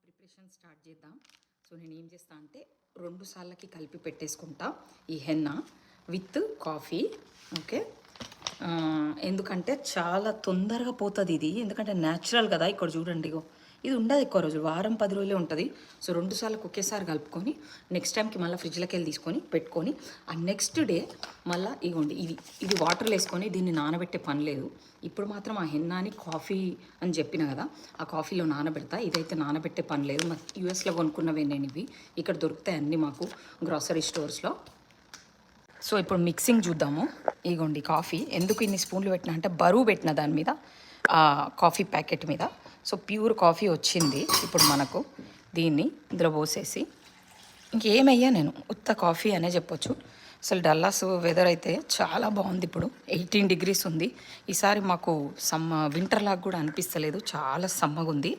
Preparation start చేద్దాం. So నేను ఏం చేస్తా అంటే 2 సార్లకి కలిపి పెట్టేసుకుంటా ఈ హెన్న విత్ కాఫీ. ఓకే, ఎందుకంటే చాలా తొందరగా పోతుంది ఇది, ఎందుకంటే న్యాచురల్ కదా. ఇక్కడ చూడండి, ఇగో ఇది ఉండదు ఎక్కువ రోజులు, వారం 10 రోజులే ఉంటుంది. సో 2 సార్లకు ఒకేసారి కలుపుకొని నెక్స్ట్ టైంకి మళ్ళీ ఫ్రిడ్జ్లోకి వెళ్ళి తీసుకొని పెట్టుకొని ఆ నెక్స్ట్ డే మళ్ళీ ఇగోండి ఇది వాటర్లో వేసుకొని దీన్ని నానబెట్టే పని లేదు. ఇప్పుడు మాత్రం ఆ హెన్నాని కాఫీ అని చెప్పిన కదా, ఆ కాఫీలో నానబెడతా. ఇదైతే నానబెట్టే పని లేదు. యూఎస్లో కొనుక్కున్నవే నేను ఇవి, ఇక్కడ దొరుకుతాయి అన్నీ మాకు గ్రాసరీ స్టోర్స్లో. సో ఇప్పుడు మిక్సింగ్ చూద్దాము. ఇగోండి కాఫీ, ఎందుకు ఇన్ని స్పూన్లు పెట్టినా అంటే బరువు పెట్టిన దాని మీద, కాఫీ ప్యాకెట్ మీద. సో ప్యూర్ కాఫీ వచ్చింది. ఇప్పుడు మనకు దీన్ని ఇందులో పోసేసి ఇంకేమయ్యా నేను ఉత్త కాఫీ అనే చెప్పొచ్చు. అసలు డల్లాస్ వెదర్ అయితే చాలా బాగుంది. ఇప్పుడు 18 degrees ఉంది. ఈసారి మాకు వింటర్ లాగా కూడా అనిపిస్తలేదు, చాలా సమ్మగా ఉంది.